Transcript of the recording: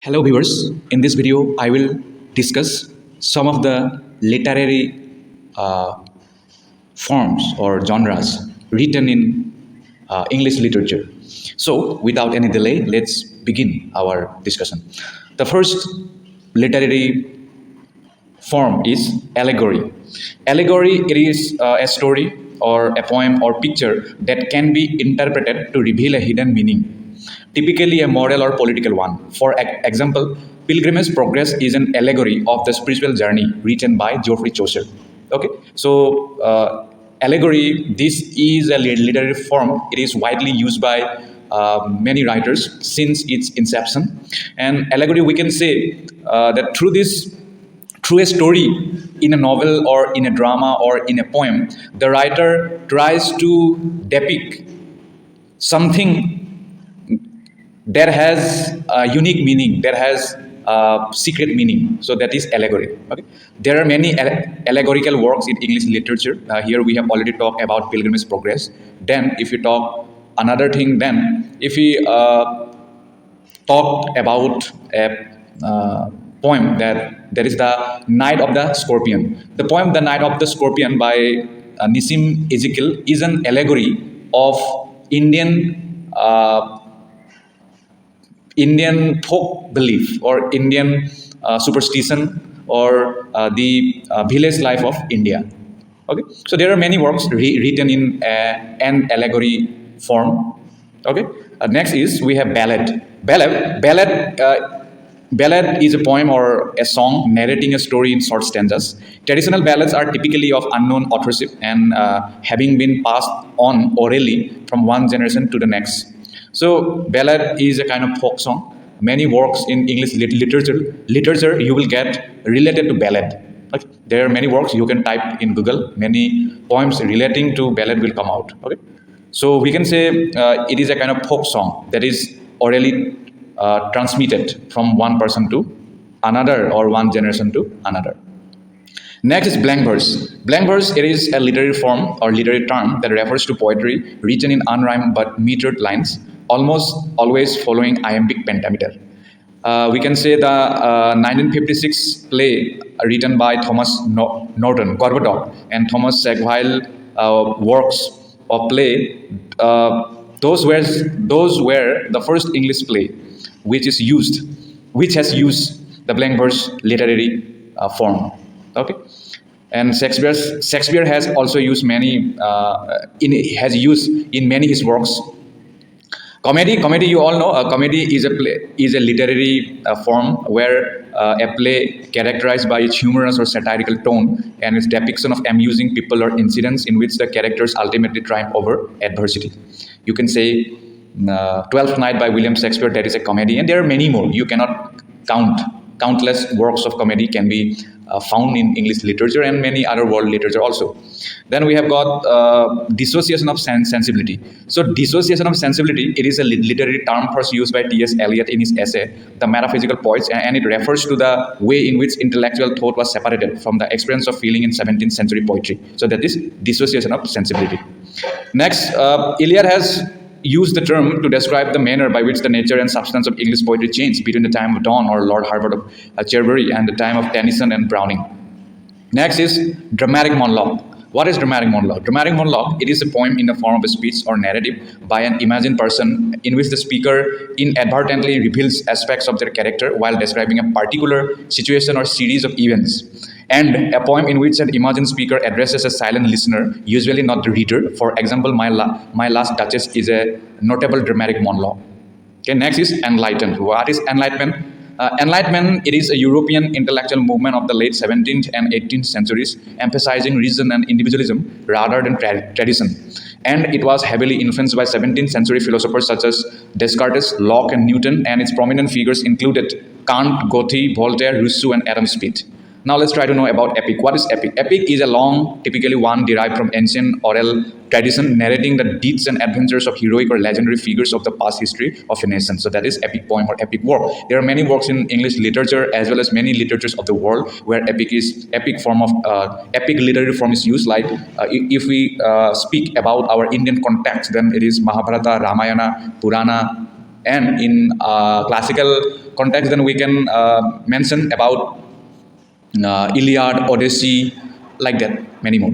Hello viewers, in this video I will discuss some of the literary uh, forms or genres written in English literature. So without any delay, let's begin our discussion. The first literary form is allegory. Allegory it is a story or a poem or picture that can be interpreted to reveal a hidden meaning, typically a moral or political one. For example, Pilgrim's Progress is an allegory of the spiritual journey written by Geoffrey Chaucer. Okay, so allegory, this is a literary form. It is widely used by many writers since its inception. And allegory, we can say that through a story in a novel or in a drama or in a poem, the writer tries to depict something that has a unique meaning, that has a secret meaning. So that is allegory. Okay, there are many allegorical works in English literature. Here we have already talked about Pilgrim's Progress. Then, if you talk another thing, then if we talk about a poem that is the Knight of the Scorpion. The poem The Knight of the Scorpion by Nissim Ezekiel is an allegory of Indian folk belief or Indian superstition or the village life of India. Okay, so there are many works written in an allegory form. Okay, next is we have ballad. Ballad is a poem or a song narrating a story in short stanzas. Traditional ballads are typically of unknown authorship and having been passed on orally from one generation to the next. So ballad is a kind of folk song. Many works in English literature you will get related to ballad. Okay? There are many works you can type in Google. Many poems relating to ballad will come out. Okay, so we can say it is a kind of folk song that is orally transmitted from one person to another or one generation to another. Next is blank verse. Blank verse it is a literary form or literary term that refers to poetry written in unrhymed but metered lines, almost always following iambic pentameter. We can say the 1956 play written by Thomas Norton, Gorboduc, and Thomas Sackville works of play. Those were the first English play which has used the blank verse literary form. Okay, and Shakespeare has also used in many his works. Comedy, you all know. Comedy is a literary form where a play characterized by its humorous or satirical tone and its depiction of amusing people or incidents in which the characters ultimately triumph over adversity. You can say Twelfth Night by William Shakespeare, that is a comedy, and there are many more. You cannot count. Countless works of comedy can be found in English literature and many other world literature also. Then we have got dissociation of sensibility. So dissociation of sensibility, it is a literary term first used by T.S. Eliot in his essay, The Metaphysical Poets, and it refers to the way in which intellectual thought was separated from the experience of feeling in 17th century poetry. So that is dissociation of sensibility. Next, Eliot has used the term to describe the manner by which the nature and substance of English poetry changed between the time of Donne or Lord Herbert of Cherbury and the time of Tennyson and Browning. Next is dramatic monologue. What is dramatic monologue? Dramatic monologue, it is a poem in the form of a speech or narrative by an imagined person in which the speaker inadvertently reveals aspects of their character while describing a particular situation or series of events. And a poem in which an imagined speaker addresses a silent listener, usually not the reader. For example, My Last Duchess is a notable dramatic monologue. Okay, next is enlightened. What is enlightenment? Enlightenment, it is a European intellectual movement of the late 17th and 18th centuries, emphasizing reason and individualism rather than tradition. And it was heavily influenced by 17th century philosophers such as Descartes, Locke, and Newton, and its prominent figures included Kant, Goethe, Voltaire, Rousseau, and Adam Smith. Now let's try to know about epic. What is epic? Epic is a long, typically one derived from ancient oral tradition narrating the deeds and adventures of heroic or legendary figures of the past history of a nation. So that is epic poem or epic work. There are many works in English literature as well as many literatures of the world where epic literary form is used. Like if we speak about our Indian context, then it is Mahabharata, Ramayana, Purana, and in classical context, then we can mention about Iliad, Odyssey, like that, many more.